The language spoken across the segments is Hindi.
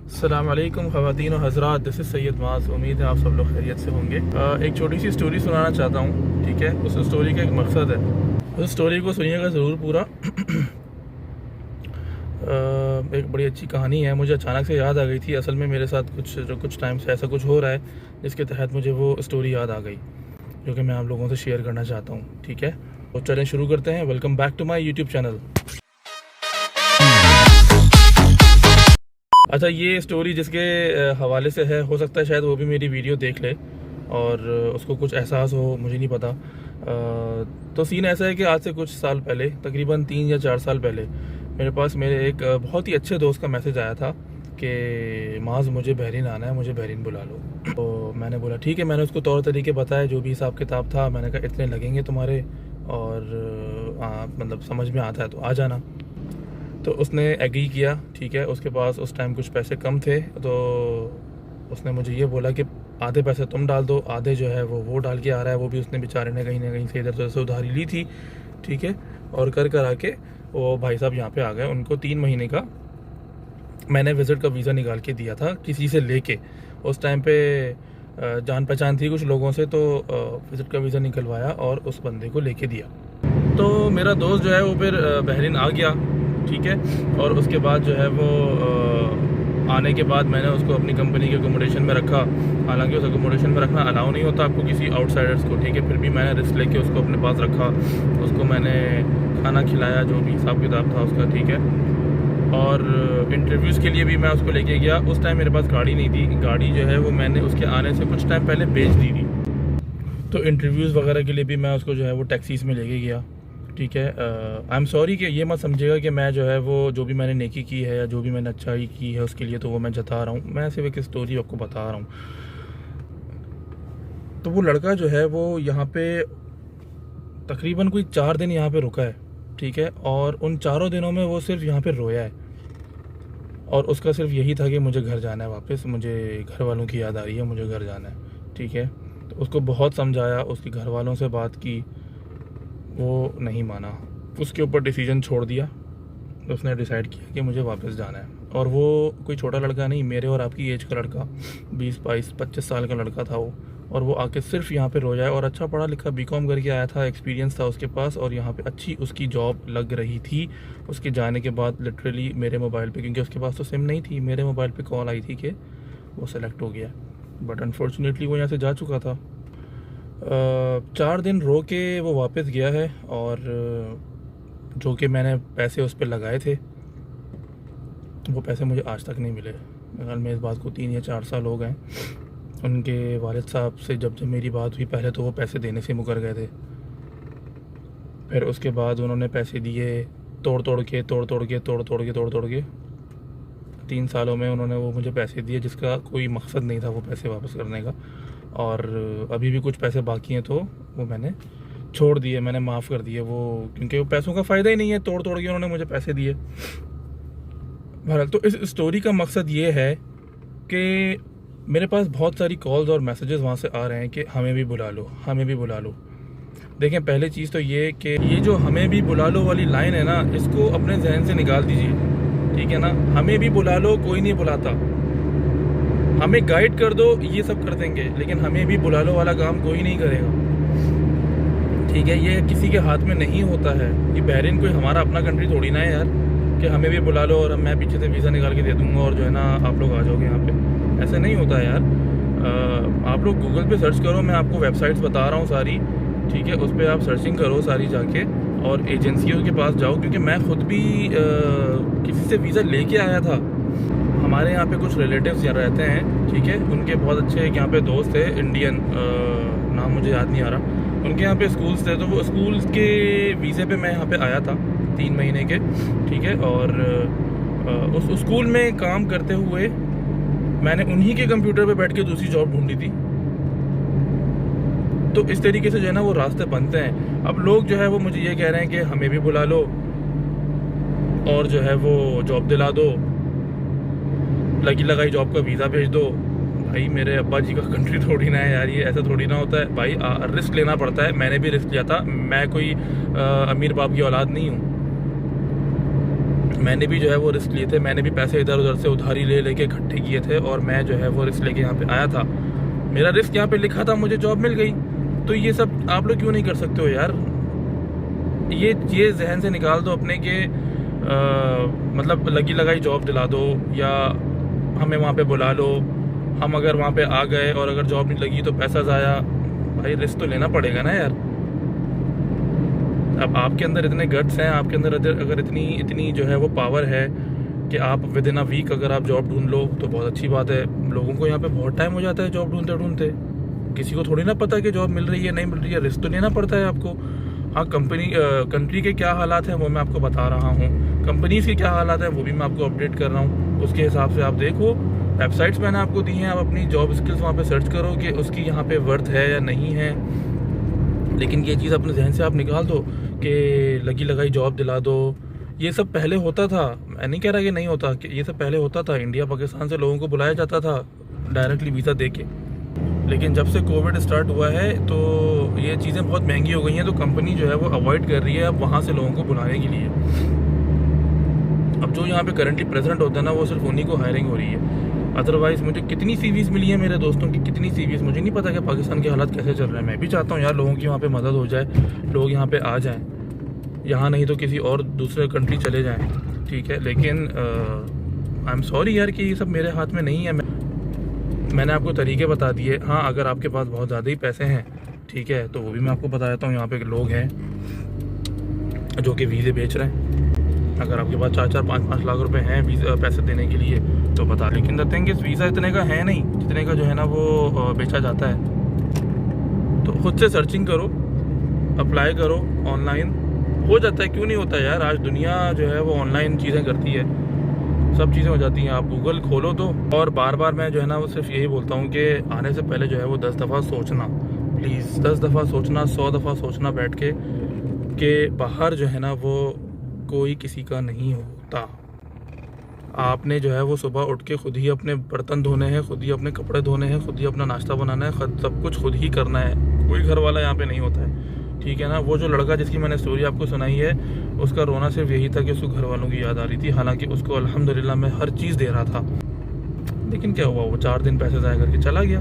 अस्सलाम वालेकुम ख़वातीन और हज़रात, दिस इज़ सैयद माज़। उम्मीद है आप सब लोग खैरियत से होंगे। एक छोटी सी स्टोरी सुनाना चाहता हूँ, ठीक है। उस स्टोरी का एक मकसद है, उस स्टोरी को सुनिएगा ज़रूर पूरा। एक बड़ी अच्छी कहानी है, मुझे अचानक से याद आ गई थी। असल में मेरे साथ कुछ टाइम से ऐसा कुछ हो रहा है जिसके तहत मुझे वो स्टोरी याद आ गई, जो कि मैं आप लोगों से शेयर करना चाहता हूँ, ठीक है। तो चलें शुरू करते हैं। Welcome back to my YouTube channel. अच्छा, ये स्टोरी जिसके हवाले से है, हो सकता है शायद वो भी मेरी वीडियो देख ले और उसको कुछ एहसास हो, मुझे नहीं पता। तो सीन ऐसा है कि आज से कुछ साल पहले, तकरीबन 3 या 4 साल पहले, मेरे पास मेरे एक बहुत ही अच्छे दोस्त का मैसेज आया था कि माज़ मुझे बहरीन आना है, मुझे बहरीन बुला लो। तो मैंने बोला ठीक है। मैंने उसको तौर तरीके बताए, जो भी हिसाब किताब था। मैंने कहा इतने लगेंगे तुम्हारे और मतलब समझ में आता है तो आ जाना। तो उसने एग्री किया, ठीक है। उसके पास उस टाइम कुछ पैसे कम थे, तो उसने मुझे ये बोला कि आधे पैसे तुम डाल दो, आधे जो है वो डाल के आ रहा है। वो भी उसने बेचारे ने कहीं ना कहीं से इधर से उधारी ली थी, ठीक है। और कर आके वो भाई साहब यहाँ पे आ गए। उनको 3 महीने का मैंने विज़िट का वीज़ा निकाल के दिया था किसी से लेके। उस टाइम पे जान पहचान थी कुछ लोगों से, तो विज़िट का वीज़ा निकलवाया और उस बंदे को लेके दिया। तो मेरा दोस्त जो है वो फिर बहरीन आ गया, ठीक है। और उसके बाद जो है वो आने के बाद मैंने उसको अपनी कंपनी के अकोमोडेशन में रखा। हालांकि उस अकोमोडेशन में रखना अलाउ नहीं होता आपको किसी आउटसाइडर्स को, ठीक है। फिर भी मैंने रिस्क लेके उसको अपने पास रखा। उसको मैंने खाना खिलाया, जो भी हिसाब किताब था उसका, ठीक है। और इंटरव्यूज़ के लिए भी मैं उसको लेके गया। उस टाइम मेरे पास गाड़ी नहीं थी। गाड़ी जो है वो मैंने उसके आने से कुछ टाइम पहले बेच दी थी। तो इंटरव्यूज़ वगैरह के लिए भी मैं उसको जो है वो टैक्सीज़ में लेके गया, ठीक है। आई एम सॉरी कि ये मत समझिएगा कि मैं जो है वो जो भी मैंने नेकी की है या जो भी मैंने अच्छाई की है उसके लिए तो वो मैं जता रहा हूँ। मैं सिर्फ एक स्टोरी आपको बता रहा हूँ। तो वो लड़का जो है वो यहाँ पे तकरीबन कोई 4 दिन यहाँ पे रुका है, ठीक है। और उन 4 दिनों में वो सिर्फ यहाँ पे रोया है और उसका सिर्फ यही था कि मुझे घर जाना है वापस, मुझे घर वालों की याद आ रही है, मुझे घर जाना है, ठीक है। तो उसको बहुत समझाया, उसके घर वालों से बात की, वो नहीं माना। उसके ऊपर डिसीजन छोड़ दिया। उसने डिसाइड किया कि मुझे वापस जाना है। और वो कोई छोटा लड़का नहीं, मेरे और आपकी एज का लड़का, 20-22-25 साल का लड़का था वो। और वो आके सिर्फ यहाँ पे रोया है। और अच्छा पढ़ा लिखा बीकॉम करके आया था, एक्सपीरियंस था उसके पास, और यहाँ पे अच्छी उसकी जॉब लग रही थी। उसके जाने के बाद लिटरली मेरे मोबाइल पे, क्योंकि उसके पास तो सिम नहीं थी, मेरे मोबाइल पे कॉल आई थी कि वो सेलेक्ट हो गया। बट अनफॉर्चुनेटली वो यहाँ से जा चुका था। 4 दिन रो के वो वापस गया है। और जो कि मैंने पैसे उस पर लगाए थे, वो पैसे मुझे आज तक नहीं मिले। मेरे ख्याल में इस बात को 3 या 4 साल हो गए। उनके वालिद साहब से जब मेरी बात हुई, पहले तो वो पैसे देने से मुकर गए थे। फिर उसके बाद उन्होंने पैसे दिए तोड़ तोड़ के 3 सालों में उन्होंने वो मुझे पैसे दिए जिसका कोई मकसद नहीं था वो पैसे वापस करने का। और अभी भी कुछ पैसे बाकी हैं, तो वो मैंने छोड़ दिए, मैंने माफ़ कर दिए वो, क्योंकि वो पैसों का फ़ायदा ही नहीं है। तोड़ के उन्होंने मुझे पैसे दिए। बहरहाल, तो इस स्टोरी का मकसद ये है कि मेरे पास बहुत सारी कॉल्स और मैसेजेस वहाँ से आ रहे हैं कि हमें भी बुला लो, हमें भी बुला लो। देखें, पहले चीज़ तो ये कि ये जो हमें भी बुला लो वाली लाइन है ना, इसको अपने जहन से निकाल दीजिए, ठीक है ना। हमें भी बुला लो कोई नहीं बुलाता। हमें गाइड कर दो, ये सब कर देंगे, लेकिन हमें भी बुला लो वाला काम कोई नहीं करेगा, ठीक है। ये किसी के हाथ में नहीं होता है। ये बहरीन कोई हमारा अपना कंट्री थोड़ी ना है यार, कि हमें भी बुला लो और मैं पीछे से वीज़ा निकाल के दे दूँगा और जो है ना आप लोग आ जाओगे यहाँ पे। ऐसे नहीं होता है यार। आप लोग गूगल पे सर्च करो, मैं आपको वेबसाइट्स बता रहा हूँ सारी, ठीक है। उस पर आप सर्चिंग करो सारी जाके, और एजेंसियों के पास जाओ, क्योंकि मैं ख़ुद भी किसी से वीज़ा लेके आया था। हमारे यहाँ पे कुछ रिलेटिव्स यहाँ रहते हैं, ठीक है। उनके बहुत अच्छे यहाँ पे दोस्त थे, इंडियन, नाम मुझे याद नहीं आ रहा। उनके यहाँ पे स्कूल्स थे, तो वो स्कूल्स के वीज़े पे मैं यहाँ पे आया था 3 महीने के, ठीक है। और उस स्कूल में काम करते हुए मैंने उन्हीं के कंप्यूटर पे बैठ के दूसरी जॉब ढूंढी थी। तो इस तरीके से जो है ना वो रास्ते बनते हैं। अब लोग जो है वो मुझे ये कह रहे हैं कि हमें भी बुला लो और जो है वो जॉब दिला दो, लगी लगाई जॉब का वीज़ा भेज दो। भाई मेरे अब्बा जी का कंट्री थोड़ी ना है यार, ये ऐसा थोड़ी ना होता है भाई। रिस्क लेना पड़ता है, मैंने भी रिस्क लिया था। मैं कोई अमीर बाप की औलाद नहीं हूँ। मैंने भी जो है वो रिस्क लिए थे, मैंने भी पैसे इधर उधर से उधारी ले लेके इकट्ठे किए थे और मैं जो है वो रिस्क लेके यहाँ पे आया था। मेरा रिस्क यहाँ पे लिखा था, मुझे जॉब मिल गई। तो ये सब आप लोग क्यों नहीं कर सकते हो यार? ये जहन से निकाल दो अपने के मतलब लगी लगाई जॉब दिला दो, या हमें वहाँ पे बुला लो, हम अगर वहाँ पे आ गए और अगर जॉब नहीं लगी तो पैसा ज़ाया। भाई रिस्क तो लेना पड़ेगा ना यार। अब आपके अंदर इतने गट्स हैं, आपके अंदर अगर इतनी जो है वो पावर है कि आप विद इन अ वीक अगर आप जॉब ढूंढ लो तो बहुत अच्छी बात है। लोगों को यहाँ पे बहुत टाइम हो जाता है जॉब ढूंढते ढूंढते, किसी को थोड़ी ना पता कि जॉब मिल रही है नहीं मिल रही है। रिस्क तो लेना पड़ता है आपको। हाँ, कंट्री के क्या हालात हैं वो मैं आपको बता रहा हूँ, कंपनीज़ के क्या हालात हैं वो भी मैं आपको अपडेट कर रहा हूँ। उसके हिसाब से आप देखो, वेबसाइट्स मैंने आपको दी हैं, आप अपनी जॉब स्किल्स वहाँ पे सर्च करो कि उसकी यहाँ पे वर्थ है या नहीं है। लेकिन ये चीज़ अपने जहन से आप निकाल दो कि लगी लगाई जॉब दिला दो। ये सब पहले होता था, मैं नहीं कह रहा कि नहीं होता, कि ये सब पहले होता था। इंडिया पाकिस्तान से लोगों को बुलाया जाता था डायरेक्टली वीज़ा दे के। लेकिन जब से कोविड स्टार्ट हुआ है तो ये चीज़ें बहुत महंगी हो गई हैं, तो कंपनी जो है वो अवॉइड कर रही है अब वहाँ से लोगों को बुलाने के लिए। अब जो यहाँ पे करंटली प्रेजेंट होता है ना, वो सिर्फ उन्हीं को हायरिंग हो रही है। अदरवाइज़ मुझे कितनी सीवीज़ मिली है मेरे दोस्तों की, कितनी सीवीज़, मुझे नहीं पता कि पाकिस्तान के हालात कैसे चल रहे हैं। मैं भी चाहता हूँ यार लोगों की वहाँ पे मदद हो जाए, लोग यहाँ पे आ जाएँ, यहाँ नहीं तो किसी और दूसरे कंट्री चले जाएँ, ठीक है। लेकिन आई एम सॉरी यार कि ये सब मेरे हाथ में नहीं है। मैंने आपको तरीके बता दिए। हाँ, अगर आपके पास बहुत ज़्यादा ही पैसे हैं, ठीक है, तो वो भी मैं आपको बता देता हूँ। यहाँ पे लोग हैं जो कि वीज़े बेच रहे हैं। अगर आपके पास 4-4, 5-5 लाख रुपए हैं वीज़ा पैसे देने के लिए तो बता। लेकिन द थिंग इस वीज़ा इतने का है नहीं जितने का जो है ना वो बेचा जाता है। तो खुद से सर्चिंग करो, अप्लाई करो, ऑनलाइन हो जाता है, क्यों नहीं होता है यार। आज दुनिया जो है वो ऑनलाइन चीज़ें करती है, सब चीज़ें हो जाती हैं। आप गूगल खोलो तो। और बार बार मैं जो है ना वो सिर्फ यही बोलता हूँ कि आने से पहले जो है वो 10 दफ़ा सोचना, प्लीज़ 10 दफ़ा सोचना, 100 दफ़ा सोचना बैठ के कि बाहर जो है ना वो कोई किसी का नहीं होता। आपने जो है वो सुबह उठ के खुद ही अपने बर्तन धोने हैं, खुद ही अपने कपड़े धोने हैं, खुद ही अपना नाश्ता बनाना है, खुद सब कुछ खुद ही करना है। कोई घर वाला यहाँ पे नहीं होता है, ठीक है ना। वो जो लड़का जिसकी मैंने स्टोरी आपको सुनाई है, उसका रोना सिर्फ यही था कि उसको घर वालों की याद आ रही थी। हालांकि उसको अल्हम्दुलिल्लाह मैं हर चीज़ दे रहा था, लेकिन क्या हुआ, वो 4 दिन पैसे ज़ाया करके चला गया।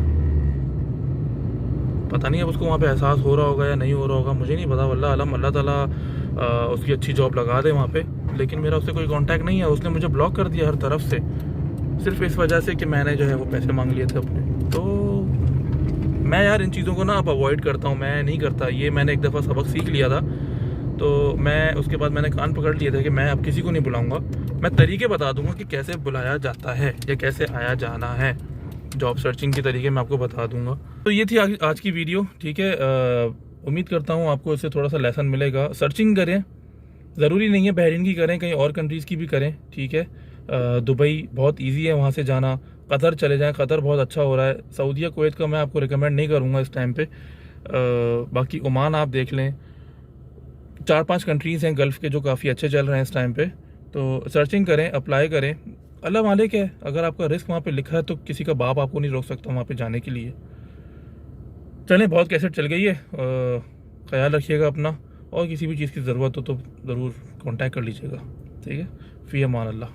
पता नहीं अब उसको वहाँ पे एहसास हो रहा होगा या नहीं हो रहा होगा, मुझे नहीं पता। वल्लाह आलम, अल्लाह ताला उसकी अच्छी जॉब लगा दे वहाँ पे। लेकिन मेरा उससे कोई कांटेक्ट नहीं है, उसने मुझे ब्लॉक कर दिया हर तरफ से, सिर्फ इस वजह से कि मैंने जो है वो पैसे मांग लिए थे अपने। तो मैं यार इन चीज़ों को ना अब अवॉइड करता हूँ, मैं नहीं करता ये। मैंने एक दफ़ा सबक सीख लिया था, तो मैं उसके बाद मैंने कान पकड़ लिए थे कि मैं अब किसी को नहीं बुलाऊंगा। मैं तरीके बता दूंगा कि कैसे बुलाया जाता है या कैसे आया जाना है। जॉब सर्चिंग के तरीके मैं आपको बता दूंगा। तो ये थी आज की वीडियो, ठीक है। उम्मीद करता हूँ आपको इससे थोड़ा सा लेसन मिलेगा। सर्चिंग करें, ज़रूरी नहीं है बहरीन की करें, कहीं और कंट्रीज़ की भी करें, ठीक है। दुबई बहुत ईजी है वहाँ से जाना, कतर चले जाएं, कतर बहुत अच्छा हो रहा है। सऊदीया कुवैत का मैं आपको रिकमेंड नहीं करूँगा इस टाइम पे। बाकी ओमान आप देख लें, 4-5 कंट्रीज़ हैं गल्फ़ के जो काफ़ी अच्छे चल रहे हैं इस टाइम पे। तो सर्चिंग करें, अप्लाई करें, अल्लाह मालिक है। अगर आपका रिस्क वहाँ पे लिखा है तो किसी का बाप आपको नहीं रोक सकता वहाँ पे जाने के लिए। चलें, बहुत कैसेट चल गई है, ख्याल रखिएगा अपना, और किसी भी चीज़ की ज़रूरत हो तो ज़रूर कांटेक्ट कर लीजिएगा, ठीक है। फ़ी अमान अल्लाह।